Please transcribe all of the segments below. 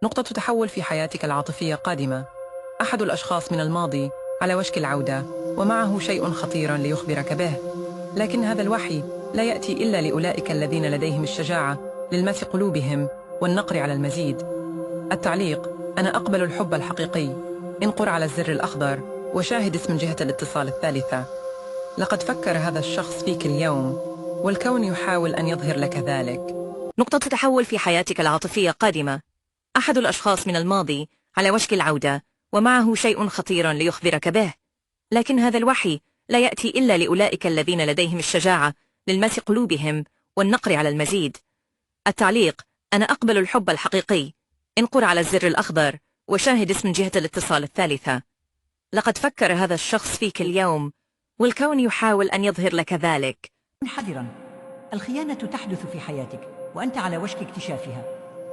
نقطة تحول في حياتك العاطفية قادمة. أحد الأشخاص من الماضي على وشك العودة، ومعه شيء خطير ليخبرك به. لكن هذا الوحي لا يأتي إلا لأولئك الذين لديهم الشجاعة للمس قلوبهم والنقر على المزيد. التعليق: أنا أقبل الحب الحقيقي. انقر على الزر الأخضر وشاهد اسم جهة الاتصال الثالثة. لقد فكر هذا الشخص فيك اليوم، والكون يحاول أن يظهر لك ذلك. نقطة تحول في حياتك العاطفية قادمة. أحد الأشخاص من الماضي على وشك العودة، ومعه شيء خطير ليخبرك به. لكن هذا الوحي لا يأتي إلا لأولئك الذين لديهم الشجاعة للمس قلوبهم والنقر على المزيد. التعليق: أنا أقبل الحب الحقيقي. انقر على الزر الأخضر وشاهد اسم جهة الاتصال الثالثة. لقد فكر هذا الشخص فيك اليوم، والكون يحاول أن يظهر لك ذلك. حذراً، الخيانة تحدث في حياتك وأنت على وشك اكتشافها.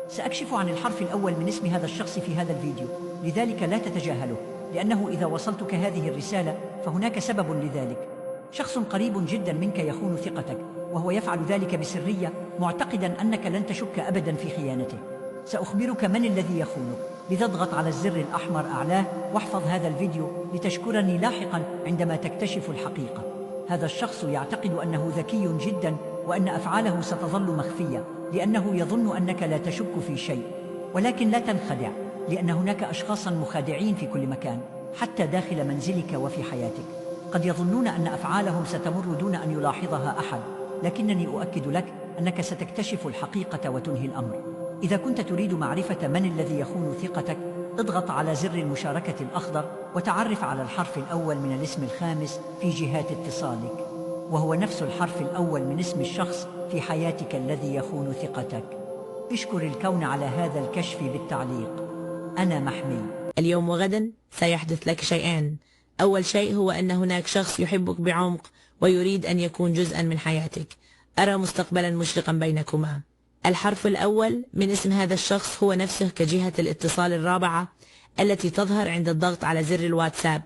سأكشف عن الحرف الأول من اسم هذا الشخص في هذا الفيديو، لذلك لا تتجاهله، لأنه إذا وصلتك هذه الرسالة فهناك سبب لذلك. شخص قريب جدا منك يخون ثقتك، وهو يفعل ذلك بسرية معتقدا أنك لن تشك أبدا في خيانته. سأخبرك من الذي يخونك، لذا اضغط على الزر الأحمر أعلاه واحفظ هذا الفيديو لتشكرني لاحقا عندما تكتشف الحقيقة. هذا الشخص يعتقد أنه ذكي جدا وأن أفعاله ستظل مخفية، لأنه يظن أنك لا تشك في شيء. ولكن لا تنخدع، لأن هناك أشخاصا مخادعين في كل مكان، حتى داخل منزلك وفي حياتك. قد يظنون أن أفعالهم ستمر دون أن يلاحظها أحد، لكنني أؤكد لك أنك ستكتشف الحقيقة وتنهي الأمر. إذا كنت تريد معرفة من الذي يخون ثقتك، اضغط على زر المشاركة الأخضر وتعرف على الحرف الأول من الاسم الخامس في جهات اتصالك، وهو نفس الحرف الأول من اسم الشخص في حياتك الذي يخون ثقتك. اشكر الكون على هذا الكشف بالتعليق. أنا محمي. اليوم وغدا سيحدث لك شيئان. أول شيء هو أن هناك شخص يحبك بعمق ويريد أن يكون جزءا من حياتك. أرى مستقبلا مشرقا بينكما. الحرف الأول من اسم هذا الشخص هو نفسه كجهة الاتصال الرابعة التي تظهر عند الضغط على زر الواتساب.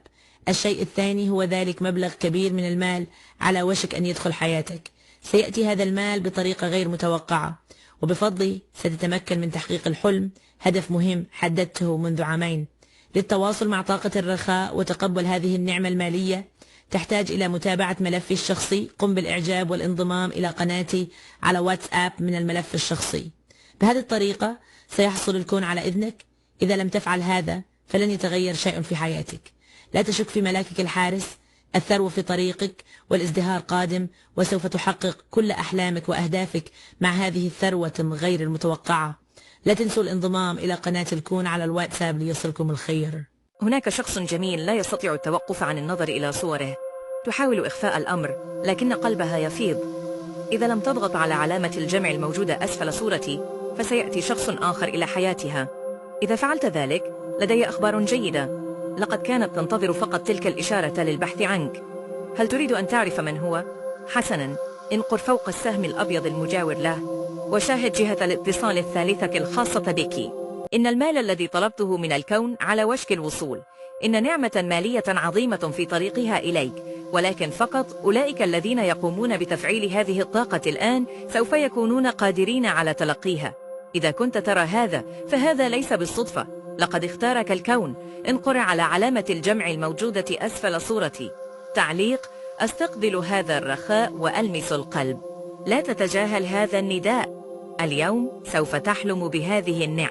الشيء الثاني هو ذلك مبلغ كبير من المال على وشك أن يدخل حياتك. سيأتي هذا المال بطريقة غير متوقعة، وبفضله ستتمكن من تحقيق الحلم، هدف مهم حددته منذ عامين. للتواصل مع طاقة الرخاء وتقبل هذه النعمة المالية تحتاج إلى متابعة ملفي الشخصي. قم بالإعجاب والانضمام إلى قناتي على واتساب من الملف الشخصي. بهذه الطريقة سيحصل الكون على إذنك. إذا لم تفعل هذا فلن يتغير شيء في حياتك. لا تشك في ملاكك الحارس. الثروة في طريقك والازدهار قادم، وسوف تحقق كل أحلامك وأهدافك مع هذه الثروة غير المتوقعة. لا تنسوا الانضمام إلى قناة الكون على الواتساب ليصلكم الخير. هناك شخص جميل لا يستطيع التوقف عن النظر إلى صوره. تحاول إخفاء الأمر، لكن قلبها يفيض. إذا لم تضغط على علامة الجمع الموجودة أسفل صورتي فسيأتي شخص آخر إلى حياتها. إذا فعلت ذلك لدي أخبار جيدة. لقد كانت تنتظر فقط تلك الإشارة للبحث عنك. هل تريد أن تعرف من هو؟ حسناً، انقر فوق السهم الأبيض المجاور له وشاهد جهة الاتصال الثالثة الخاصة بك. إن المال الذي طلبته من الكون على وشك الوصول. إن نعمة مالية عظيمة في طريقها إليك، ولكن فقط أولئك الذين يقومون بتفعيل هذه الطاقة الآن سوف يكونون قادرين على تلقيها. إذا كنت ترى هذا فهذا ليس بالصدفة. لقد اختارك الكون. انقر على علامة الجمع الموجودة أسفل صورتي. تعليق: أستقبل هذا الرخاء وألمس القلب. لا تتجاهل هذا النداء. اليوم سوف تحلم بهذه النعمة.